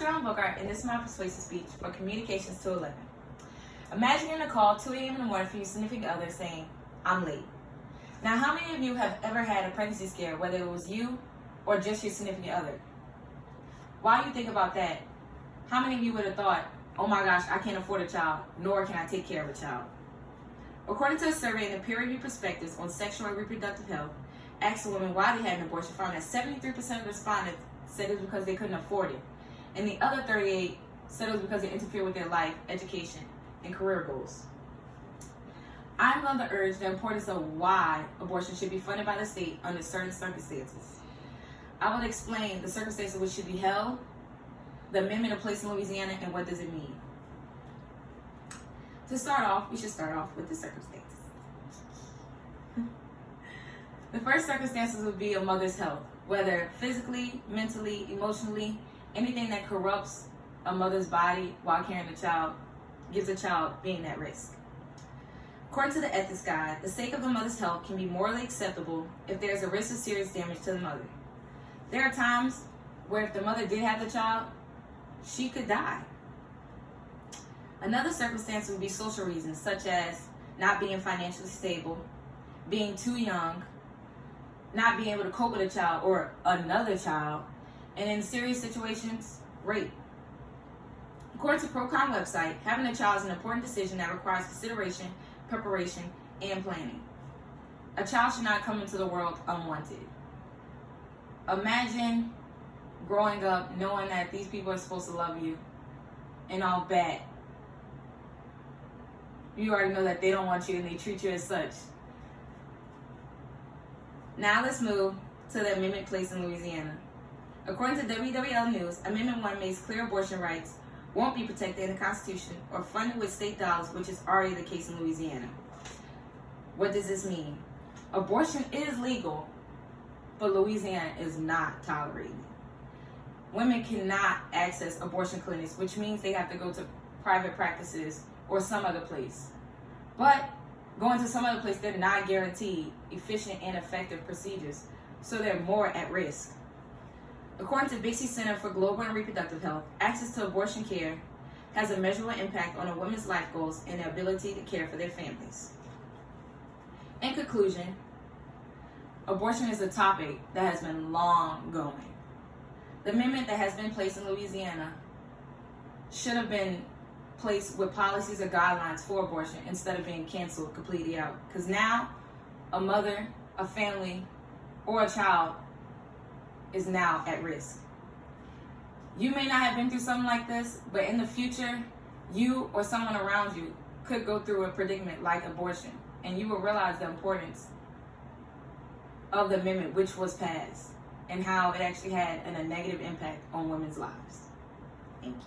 Sharon Booker, and this is my persuasive speech for Communications to 11. Imagine getting a call 2 a.m. in the morning from your significant other saying, "I'm late." Now, how many of you have ever had a pregnancy scare, whether it was you or just your significant other? While you think about that, how many of you would have thought, "Oh my gosh, I can't afford a child, nor can I take care of a child"? According to a survey in the peer-reviewed perspectives on sexual and reproductive health, asked women why they had an abortion, found that 73% of the respondents said it was because they couldn't afford it, and the other 38 said it was because it interfered with their life, education, and career goals. I'm going to urge the importance of why abortion should be funded by the state under certain circumstances. I will explain the circumstances which should be held, the amendment in place in Louisiana, and what does it mean. To start off, we should start off with the circumstances. The first circumstances would be a mother's health, whether physically, mentally, emotionally, anything that corrupts a mother's body while carrying a child gives a child being at risk. According to the ethics guide, the sake of the mother's health can be morally acceptable if there is a risk of serious damage to the mother. There are times where if the mother did have the child, she could die. Another circumstance would be social reasons, such as not being financially stable, being too young, not being able to cope with a child or another child, and in serious situations, rape. According to ProComm website, having a child is an important decision that requires consideration, preparation, and planning. A child should not come into the world unwanted. Imagine growing up knowing that these people are supposed to love you, and all that, you already know that they don't want you and they treat you as such. Now let's move to the amendment placed in Louisiana. According to WWL News, Amendment 1 makes clear abortion rights won't be protected in the Constitution or funded with state dollars, which is already the case in Louisiana. What does this mean? Abortion is legal, but Louisiana is not tolerating it. Women cannot access abortion clinics, which means they have to go to private practices or some other place. But going to some other place, they're not guaranteed efficient and effective procedures, so they're more at risk. According to Bixby Center for Global and Reproductive Health, access to abortion care has a measurable impact on a woman's life goals and their ability to care for their families. In conclusion, abortion is a topic that has been long going. The amendment that has been placed in Louisiana should have been placed with policies or guidelines for abortion instead of being canceled completely out. Because now, a mother, a family, or a child is now at risk. You may not have been through something like this, but in the future, you or someone around you could go through a predicament like abortion, and you will realize the importance of the amendment which was passed and how it actually had a negative impact on women's lives. Thank you.